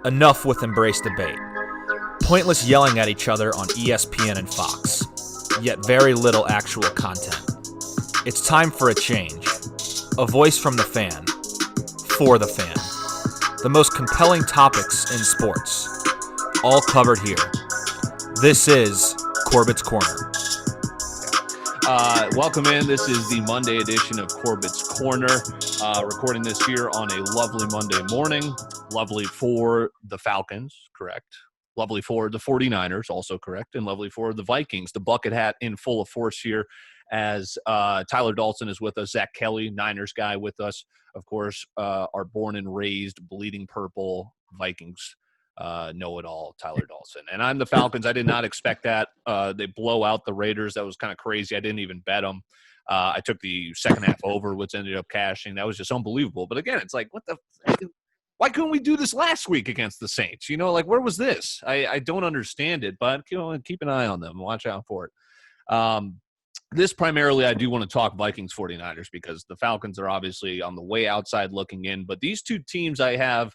Enough with embrace debate. Pointless yelling at each other on ESPN and Fox, yet very little actual content. It's time for a change. A voice from the fan, for the fan. The most compelling topics in sports, all covered here. This is Corbet's Corner. Welcome in. This is the Monday edition of Corbet's Corner. Recording this here on a lovely Monday morning. Lovely for the Falcons, correct. Lovely for the 49ers, also correct. And lovely for the Vikings. The bucket hat in full of force here as Tyler Dalsin is with us. Zach Kelly, Niners guy, with us. Of course, our born and raised bleeding purple Vikings know-it-all, Tyler Dalsin. And I'm the Falcons. I did not expect that. They blow out the Raiders. That was kind of crazy. I didn't even bet them. I took the second half over, which ended up cashing. That was just unbelievable. But again, it's like, why couldn't we do this last week against the Saints? You know, like, where was this? I don't understand it, but keep an eye on them. Watch out for it. This primarily, I do want to talk Vikings 49ers because the Falcons are obviously on the way outside looking in. But these two teams I have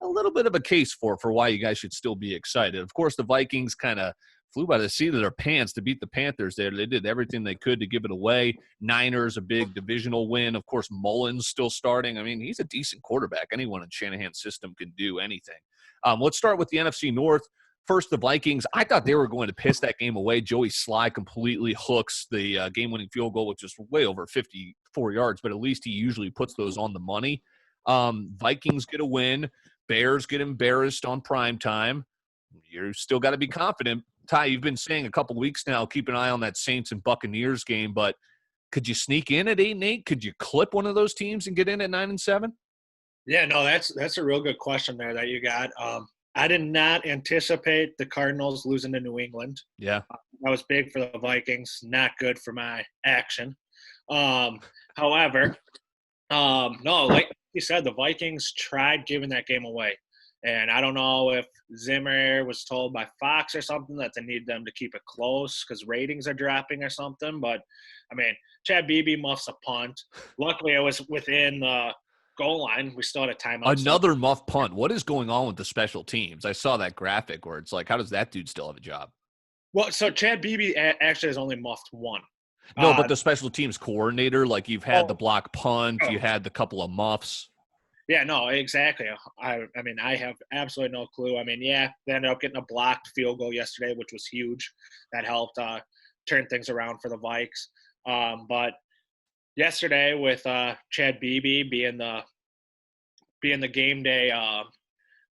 a little bit of a case for why you guys should still be excited. Of course, the Vikings kind of flew by the seat of their pants to beat the Panthers there. They did everything they could to give it away. Niners, a big divisional win. Of course, Mullins still starting. I mean, he's a decent quarterback. Anyone in Shanahan's system can do anything. Let's start with the NFC North. First, the Vikings. I thought they were going to piss that game away. Joey Sly completely hooks the game-winning field goal, which is way over 54 yards, but at least he usually puts those on the money. Vikings get a win. Bears get embarrassed on prime time. You're still got to be confident. Ty, you've been saying a couple weeks now, keep an eye on that Saints and Buccaneers game, but could you sneak in at 8-8? Could you clip one of those teams and get in at 9-7? Yeah, no, that's a real good question there that you got. I did not anticipate the Cardinals losing to New England. Yeah. That was big for the Vikings, not good for my action. However, no, like you said, the Vikings tried giving that game away. And I don't know if Zimmer was told by Fox or something that they need them to keep it close because ratings are dropping or something. But, I mean, Chad Beebe muffs a punt. Luckily, it was within the goal line. We still had a timeout. Another muff punt. What is going on with the special teams? I saw that graphic where it's like, how does that dude still have a job? Well, so Chad Beebe actually has only muffed one. No, but the special teams coordinator, like you've had the block punt, you had the couple of muffs. Yeah, no, exactly. I mean, I have absolutely no clue. I mean, yeah, they ended up getting a blocked field goal yesterday, which was huge. That helped turn things around for the Vikes. But yesterday with Chad Beebe being the game day,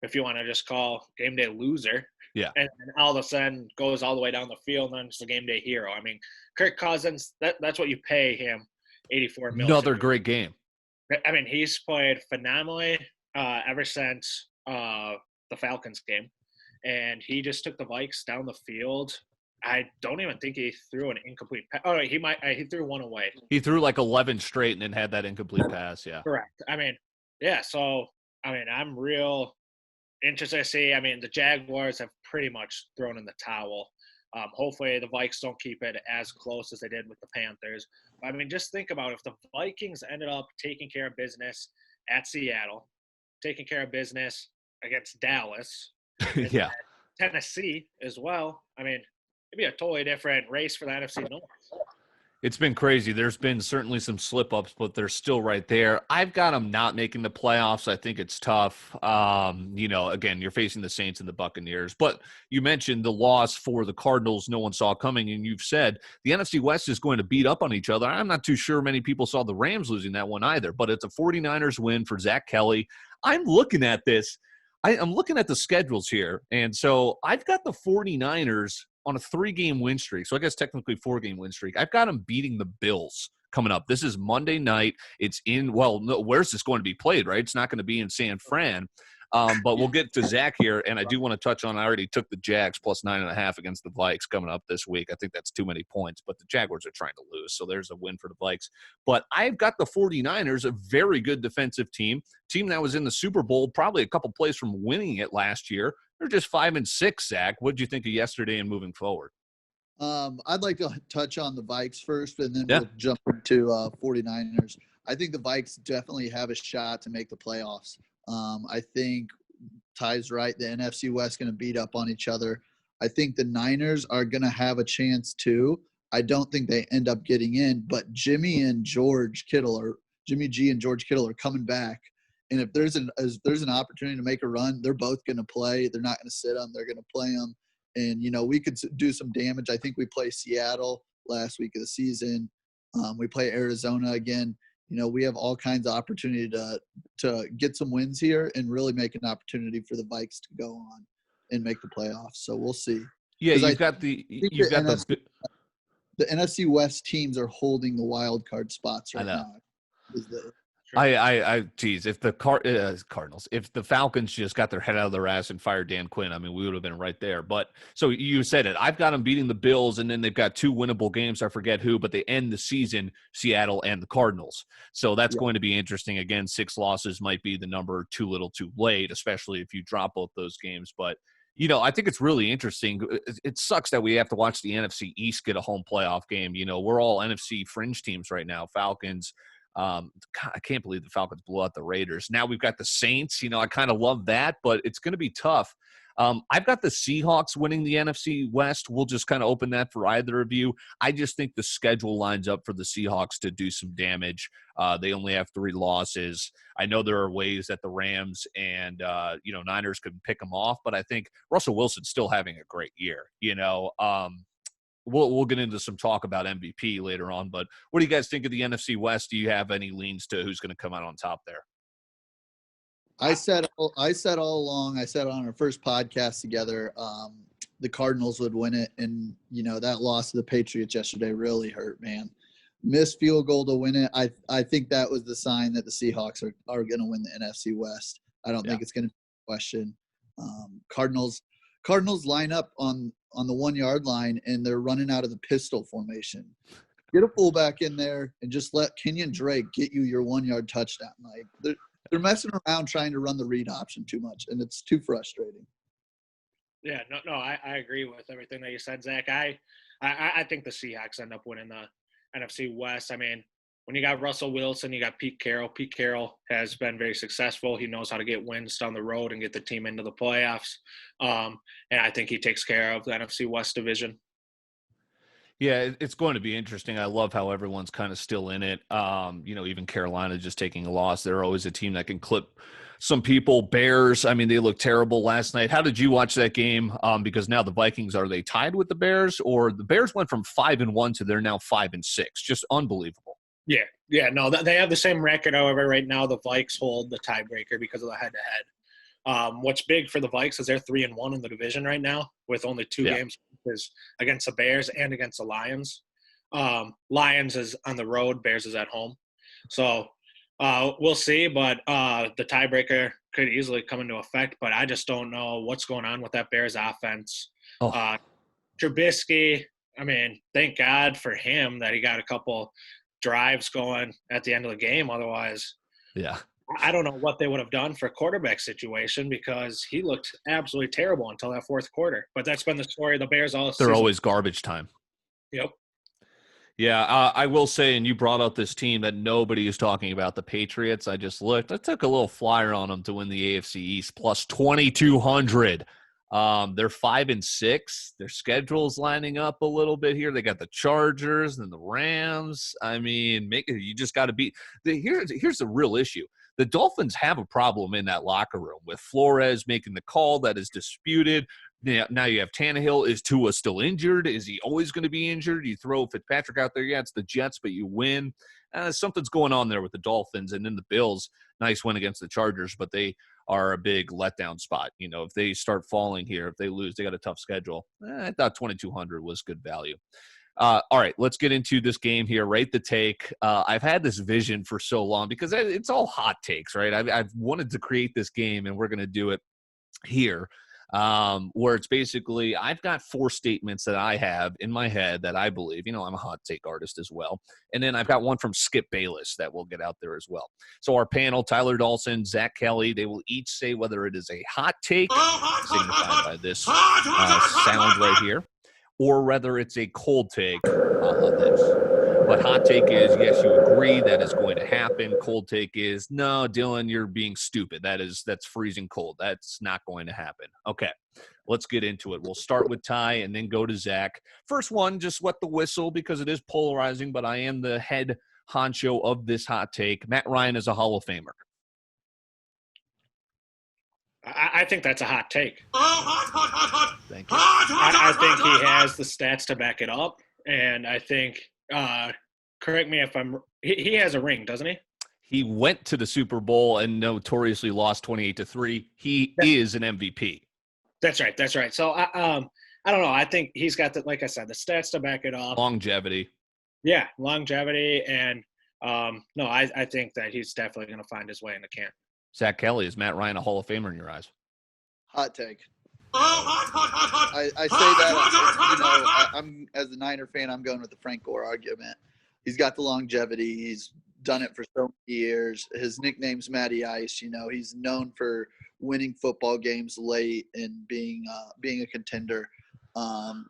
if you want to just call game day loser, yeah, and all of a sudden goes all the way down the field, and then it's the game day hero. I mean, Kirk Cousins, that's what you pay him, $84 million. Another great game. I mean, he's played phenomenally ever since the Falcons game, and he just took the Vikes down the field. I don't even think he threw an incomplete pass. Oh, he threw one away. He threw like 11 straight and then had that incomplete pass, yeah. Correct. I mean, yeah, so, I mean, I'm real interested to see. I mean, the Jaguars have pretty much thrown in the towel. Hopefully the Vikes don't keep it as close as they did with the Panthers. I mean, just think about if the Vikings ended up taking care of business at Seattle, taking care of business against Dallas, yeah, Tennessee as well. I mean, it'd be a totally different race for the NFC North. It's been crazy. There's been certainly some slip-ups, but they're still right there. I've got them not making the playoffs. I think it's tough. Again, you're facing the Saints and the Buccaneers. But you mentioned the loss for the Cardinals no one saw coming, and you've said the NFC West is going to beat up on each other. I'm not too sure many people saw the Rams losing that one either, but it's a 49ers win for Zach Kelly. I'm looking at this. I'm looking at the schedules here, and so I've got the 49ers on a 3-game win streak. So I guess technically 4-game win streak. I've got them beating the Bills coming up. This is Monday night. It's where's this going to be played, right? It's not going to be in San Fran. But we'll get to Zach here, and I do want to touch on, I already took the Jags plus 9.5 against the Vikes coming up this week. I think that's too many points, but the Jaguars are trying to lose, so there's a win for the Vikes. But I've got the 49ers, a very good defensive team that was in the Super Bowl, probably a couple plays from winning it last year. They're just 5-6, Zach. What did you think of yesterday and moving forward? I'd like to touch on the Vikes first, and then we'll jump into 49ers. I think the Vikes definitely have a shot to make the playoffs. I think Ty's right. The NFC West going to beat up on each other. I think the Niners are going to have a chance too. I don't think they end up getting in, but Jimmy G and George Kittle are coming back. And if there's an opportunity to make a run, they're both going to play. They're not going to sit them. They're going to play them. And, we could do some damage. I think we play Seattle last week of the season. We play Arizona again. We have all kinds of opportunity to get some wins here and really make an opportunity for the Vikes to go on and make the playoffs. So we'll see. Yeah, the NFC West teams are holding the wild card spots right now. Geez, if the Cardinals, if the Falcons just got their head out of their ass and fired Dan Quinn, I mean, we would have been right there. But so you said it. I've got them beating the Bills, and then they've got 2 winnable games. I forget who, but they end the season, Seattle and the Cardinals. So that's going to be interesting. Again, 6 losses might be the number too little too late, especially if you drop both those games. But, I think it's really interesting. It sucks that we have to watch the NFC East get a home playoff game. We're all NFC fringe teams right now, Falcons. I can't believe the Falcons blew out the Raiders. Now we've got the Saints. I kind of love that, but it's going to be tough. I've got the Seahawks winning the NFC West. We'll just kind of open that for either of you. I just think the schedule lines up for the Seahawks to do some damage. They only have 3 losses. I know there are ways that the Rams and, Niners could pick them off, but I think Russell Wilson's still having a great year. We'll get into some talk about MVP later on, but what do you guys think of the NFC West? Do you have any leans to who's going to come out on top there? I said all along, I said on our first podcast together, the Cardinals would win it. And, that loss to the Patriots yesterday really hurt, man. Missed field goal to win it. I think that was the sign that the Seahawks are going to win the NFC West. I don't think it's going to be a question. Cardinals line up on the 1-yard line, and they're running out of the pistol formation. Get a fullback in there and just let Kenyon Drake get you your 1-yard touchdown. Like they're messing around trying to run the read option too much, and it's too frustrating. Yeah, no, I agree with everything that you said, Zach. I think the Seahawks end up winning the NFC West. I mean, when you got Russell Wilson, you got Pete Carroll. Pete Carroll has been very successful. He knows how to get wins down the road and get the team into the playoffs. And I think he takes care of the NFC West division. Yeah, it's going to be interesting. I love how everyone's kind of still in it. Even Carolina just taking a loss. They're always a team that can clip some people. Bears, I mean, they look terrible last night. How did you watch that game? Because now the Vikings, are they tied with the Bears? Or the Bears went from 5-1 to they're now 5-6. Just unbelievable. Yeah, no, they have the same record. However, right now the Vikes hold the tiebreaker because of the head-to-head. What's big for the Vikes is they're 3-1 in the division right now with only 2 games against the Bears and against the Lions. Lions is on the road, Bears is at home. So we'll see, but the tiebreaker could easily come into effect, but I just don't know what's going on with that Bears offense. Trubisky, I mean, thank God for him that he got a couple drives going at the end of the game. Otherwise, I don't know what they would have done for a quarterback situation because he looked absolutely terrible until that 4th quarter. But that's been the story of the Bears all season. They're always garbage time. Yep. Yeah, I will say, and you brought up this team that nobody is talking about, the Patriots. I just looked. I took a little flyer on them to win the AFC East plus 2,200. They're 5-6. Their schedule's lining up a little bit here. They got the Chargers and the Rams. I mean, you just got to beat. Here's the real issue. The Dolphins have a problem in that locker room with Flores making the call that is disputed. Now you have Tannehill. Is Tua still injured? Is he always going to be injured? You throw Fitzpatrick out there. Yeah, it's the Jets, but you win. Something's going on there with the Dolphins. And then the Bills, nice win against the Chargers, but they are a big letdown spot. If they start falling here, if they lose, they got a tough schedule. I thought 2,200 was good value. All right, let's get into this game here. Rate the take. I've had this vision for so long because it's all hot takes, right? I've wanted to create this game, and we're going to do it here. Where it's basically I've got 4 statements that I have in my head that I believe, I'm a hot take artist as well. And then I've got one from Skip Bayless that we'll get out there as well. So our panel, Tyler Dalsin, Zach Kelly, they will each say whether it is a hot take, signified by this sound right here, or whether it's a cold take on this. But hot take is, yes, you agree that is going to happen. Cold take is, no, Dylan, you're being stupid. That's freezing cold. That's not going to happen. Okay, let's get into it. We'll start with Ty and then go to Zach. First one, just wet the whistle because it is polarizing, but I am the head honcho of this hot take. Matt Ryan is a Hall of Famer. I think that's a hot take. Thank you. I think he has the stats to back it up, and I think correct me if I'm. He has a ring, doesn't he? He went to the Super Bowl and notoriously lost 28-3. He is an MVP. That's right. That's right. So I don't know. I think he's got the, like I said, the stats to back it up. Longevity. Yeah, longevity, and no, I think that he's definitely going to find his way in the camp. Zach Kelly, is Matt Ryan a Hall of Famer in your eyes? Hot take. I say that, I'm as a Niner fan, I'm going with the Frank Gore argument. He's got the longevity. He's done it for so many years. His nickname's Matty Ice. He's known for winning football games late and being a contender.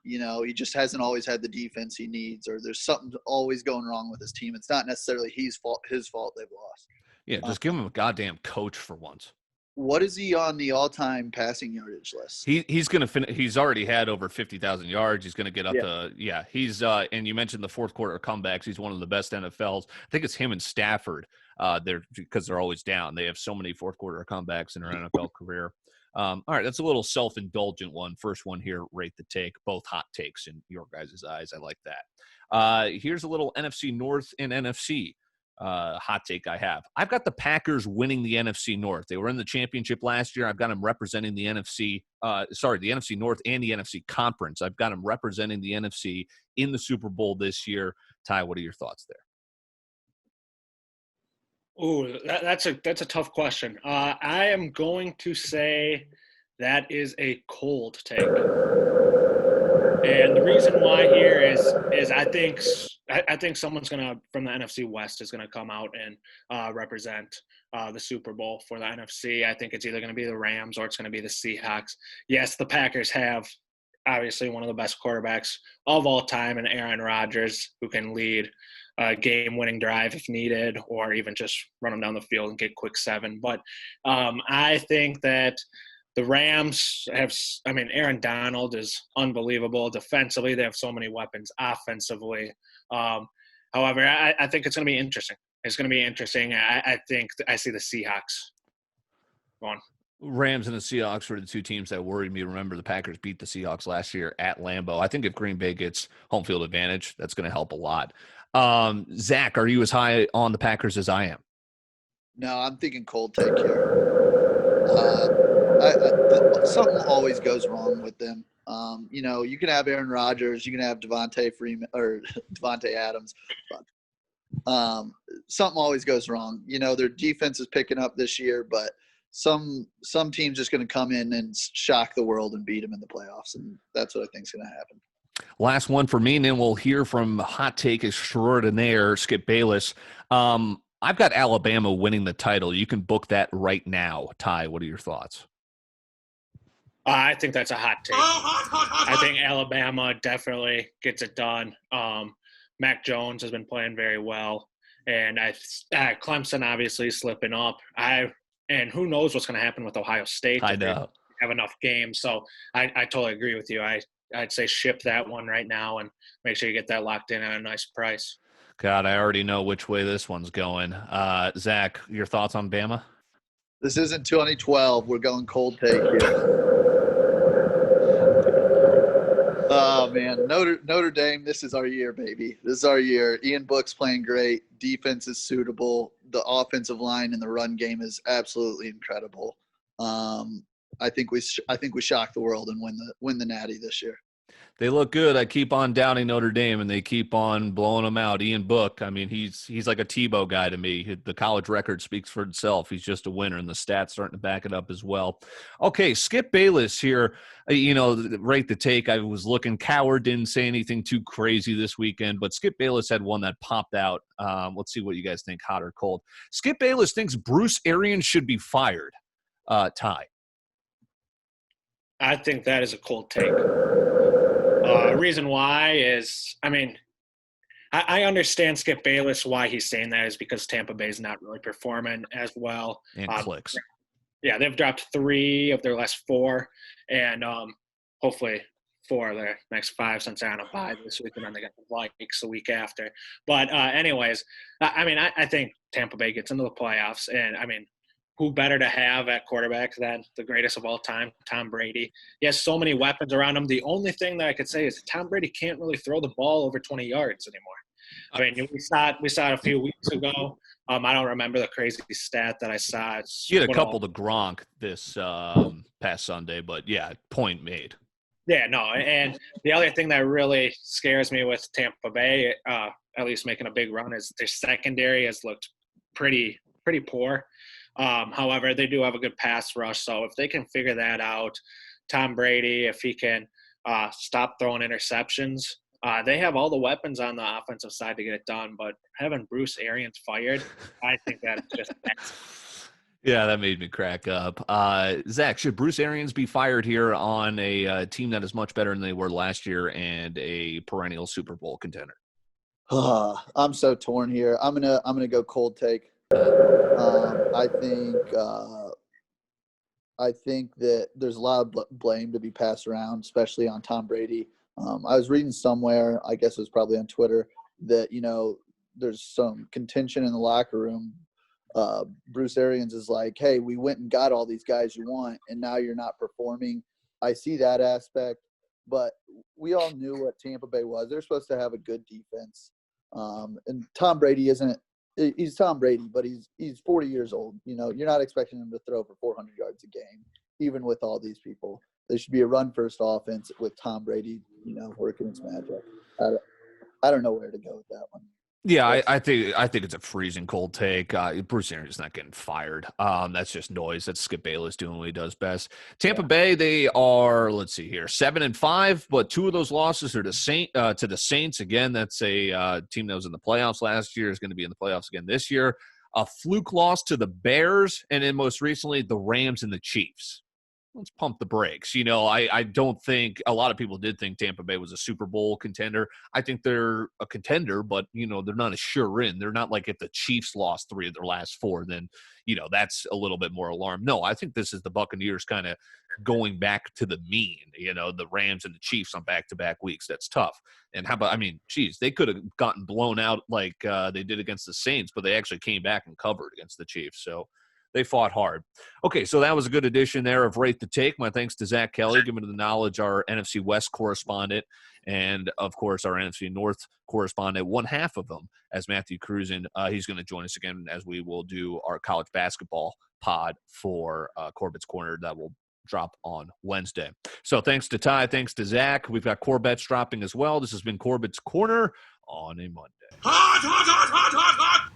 He just hasn't always had the defense he needs, or there's something always going wrong with his team. It's not necessarily his fault they've lost. Yeah, just give him a goddamn coach for once. What is he on the all-time passing yardage list? He's going to finish. He's already had over 50,000 yards. He's going to get up to He's and you mentioned the fourth quarter comebacks. He's one of the best NFLs. I think it's him and Stafford. Because they're always down. They have so many fourth quarter comebacks in their NFL career. All right, that's a little self-indulgent one. First one here, rate the take. Both hot takes in your guys' eyes. I like that. Here's a little NFC North and NFC hot take I have. I've got the Packers winning the NFC North. They were in the championship last year. I've got them representing the NFC North and the NFC Conference. I've got them representing the NFC in the Super Bowl this year. Ty, what are your thoughts there? Ooh, that's a tough question. I am going to say that is a cold take, and the reason why here is I think someone's from the NFC West is gonna come out and represent the Super Bowl for the NFC. I think it's either gonna be the Rams or it's gonna be the Seahawks. Yes, the Packers have obviously one of the best quarterbacks of all time in Aaron Rodgers, who can lead a game-winning drive if needed, or even just run them down the field and get quick seven. But I think that the Rams Aaron Donald is unbelievable. Defensively, they have so many weapons. Offensively, however, I think it's going to be interesting. It's going to be interesting. I think I see the Seahawks going. Rams and the Seahawks were the two teams that worried me. Remember, the Packers beat the Seahawks last year at Lambeau. I think if Green Bay gets home field advantage, that's going to help a lot. Zach, are you as high on the Packers as I am? No, I'm thinking cold take here. Something always goes wrong with them. You can have Aaron Rodgers, you can have Devontae Adams. Something always goes wrong. Their defense is picking up this year, but some team's just going to come in and shock the world and beat them in the playoffs, and that's what I think is going to happen. Last one for me, and then we'll hear from hot take extraordinaire Skip Bayless. I've got Alabama winning the title. You can book that right now. Ty, what are your thoughts? I think that's a hot take. I think Alabama definitely gets it done. Mac Jones has been playing very well, and Clemson obviously slipping up. And who knows what's going to happen with Ohio State? I know. Have enough games, so I totally agree with you. I'd say ship that one right now and make sure you get that locked in at a nice price. God, I already know which way this one's going. Zach, your thoughts on Bama? This isn't 2012. We're going cold take here. Oh, man. Notre Dame, this is our year, baby. This is our year. Ian Book's playing great. Defense is suitable. The offensive line and the run game is absolutely incredible. I think we shock the world and win the Natty this year. They look good. I keep on doubting Notre Dame, and they keep on blowing them out. Ian Book, I mean, he's like a Tebow guy to me. The college record speaks for itself. He's just a winner, and the stats starting to back it up as well. Okay, Skip Bayless here. Rate the take. I was looking. Coward didn't say anything too crazy this weekend, but Skip Bayless had one that popped out. Let's see what you guys think, hot or cold. Skip Bayless thinks Bruce Arians should be fired. Ty. I think that is a cold take. Reason why is, I understand Skip Bayless why he's saying that is because Tampa Bay is not really performing as well. And clicks. Yeah, they've dropped 3 of their last 4, and hopefully 4 of their next 5 since they're on a bye this week, and then they got the Vikings the week after. But anyways, I think Tampa Bay gets into the playoffs, and who better to have at quarterback than the greatest of all time, Tom Brady? He has so many weapons around him. The only thing that I could say is Tom Brady can't really throw the ball over 20 yards anymore. We saw it a few weeks ago. I don't remember the crazy stat that I saw. He had a couple to Gronk this past Sunday, but yeah, point made. Yeah, no, and the other thing that really scares me with Tampa Bay, at least making a big run, is their secondary has looked pretty poor. However, they do have a good pass rush, so if they can figure that out, Tom Brady, if he can stop throwing interceptions, they have all the weapons on the offensive side to get it done. But having Bruce Arians fired, I think that's just Yeah, that made me crack up. Zach, should Bruce Arians be fired here on a team that is much better than they were last year and a perennial Super Bowl contender? I'm so torn here. I'm gonna go cold take. I think that there's a lot of blame to be passed around, especially on Tom Brady. I was reading somewhere, I guess it was probably on Twitter, that there's some contention in the locker room. Bruce Arians is like, hey, we went and got all these guys you want, and now you're not performing. I see that aspect, but we all knew what Tampa Bay was. They're supposed to have a good defense. And Tom Brady he's Tom Brady, but he's 40 years old. You're not expecting him to throw for 400 yards a game, even with all these people. There should be a run-first offense with Tom Brady, working his magic. I don't know where to go with that one. Yeah, I think it's a freezing cold take. Bruce Arians is not getting fired. That's just noise. That's Skip Bayless doing what he does best. Tampa Bay, they are, let's see here, 7-5, but 2 of those losses are to the Saints. Again, that's a team that was in the playoffs last year, is going to be in the playoffs again this year. A fluke loss to the Bears, and then most recently the Rams and the Chiefs. Let's pump the brakes. I don't think a lot of people did think Tampa Bay was a Super Bowl contender. I think they're a contender, but, they're not a sure in. They're not like if the Chiefs lost 3 of their last 4, then, that's a little bit more alarm. No, I think this is the Buccaneers kind of going back to the mean, the Rams and the Chiefs on back-to-back weeks. That's tough. And how about, they could have gotten blown out like they did against the Saints, but they actually came back and covered against the Chiefs. So they fought hard. Okay, so that was a good edition there of Rate the Take. My thanks to Zach Kelly, giving the knowledge, our NFC West correspondent, and, of course, our NFC North correspondent, one half of them, as Matthew Cruzen. He's going to join us again as we will do our college basketball pod for Corbet's Corner that will drop on Wednesday. So thanks to Ty, thanks to Zach. We've got Corbet's dropping as well. This has been Corbet's Corner on a Monday. Hot, hot, hot, hot, hot, hot.